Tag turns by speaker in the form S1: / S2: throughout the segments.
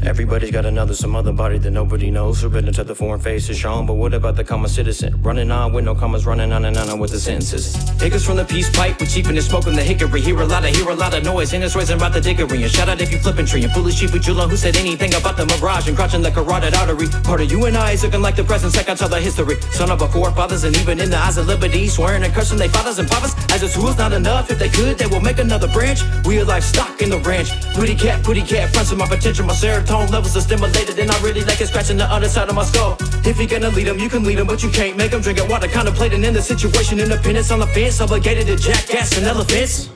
S1: Everybody's got another, some other body that nobody knows. Forbidden to the foreign face is shown. But what about the common citizen? Running on with no commas, running on and on with the sentences. Hickers from the peace pipe, we cheapin' and smoking the hickory. Hear a lot of noise, and it's raising about the diggery. And shout out if you flippin' tree. And foolish sheep with Jula who said anything about the mirage and crouching the carotid artery. Part of you and I is looking like the present, second to the history. Son of a forefathers, and even in the eyes of liberty, swearing and cursing they fathers and papas. As a tool's not enough, if they could, they will make another branch. We are livestock in the ranch. Pretty cat, fronts of my potential. My serotonin levels are stimulated, and I really like it scratching the other side of my skull. If you're gonna lead them, you can lead them, but you can't make them. Drinking water, contemplating in the situation, independence on the fence, obligated to jackass and elephants.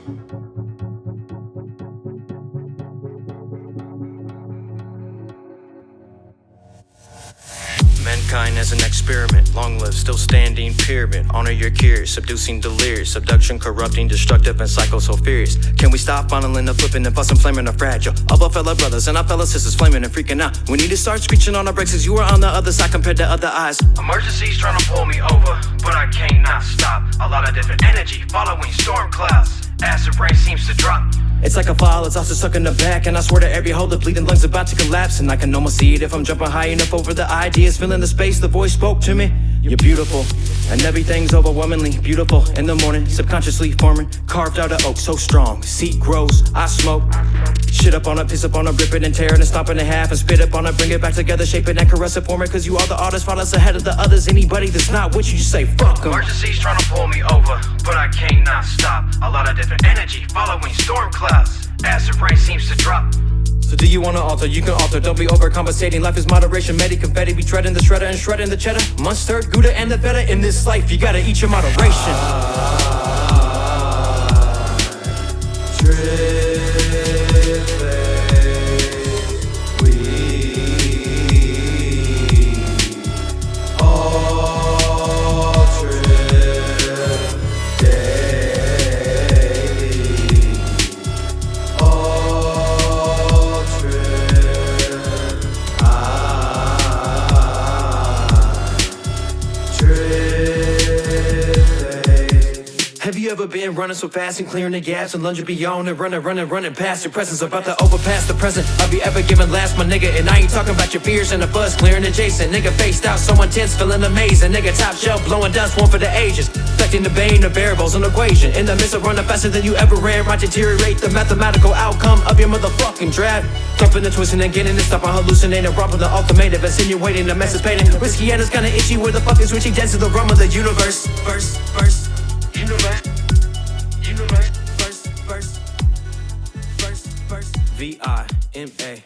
S1: Mankind as an experiment, long live, still standing pyramid. Honor your cures, seducing delirious, subduction, corrupting, destructive, and psycho so furious. Can we stop funneling the flipping and fussing, flaming the fragile? All our fellow brothers and our fellow sisters flaming and freaking out. We need to start screeching on our brakes as you are on the other side compared to other eyes.
S2: Emergency's trying to pull me over, but I cannot stop. A lot of different energy following storm clouds. Acid rain seems to drop.
S1: It's like a fall, it's also stuck in the back. And I swear to every hole, the bleeding lungs about to collapse. And I can almost see it if I'm jumping high enough over the ideas. Filling the space, the voice spoke to me. You're beautiful, and everything's overwhelmingly beautiful. In the morning, subconsciously forming, carved out of oak so strong. Seed grows, I smoke. Shit up on it, piss up on it, rip it and tear it and stomp it in half and spit up on it, bring it back together, shape it and caress it for me. Cause you are the artist, follow us ahead of the others. Anybody that's not with you, just say fuck 'em.
S2: Emergency's trying to pull me over, but I cannot stop. A lot of different energy following storm clouds. Acid rain seems to drop.
S1: So do you wanna alter? You can alter, don't be overcompensating. Life is moderation, medi confetti. Be treading the shredder and shredding the cheddar. Mustard, Gouda, and the feta. In this life, you gotta eat your moderation. Have you ever been running so fast and clearing the gaps and lunging beyond and running past your presence, about to overpass the present? Have you ever given last, my nigga? And I ain't talking about your fears and the buzz clearing adjacent. Nigga faced out, so intense, feeling amazing. Nigga top shelf, blowing dust, one for the ages. Affecting the bane of variables, an equation. In the midst of running faster than you ever ran, might deteriorate the mathematical outcome of your motherfucking draft. Thumping and twisting and getting it, stopping, hallucinating, robbing the ultimative, insinuating the message painting. Risky and it's kinda itchy, where the fuck is reaching dance to the realm of the universe. Verse. Universe, verse. Vimana Isya.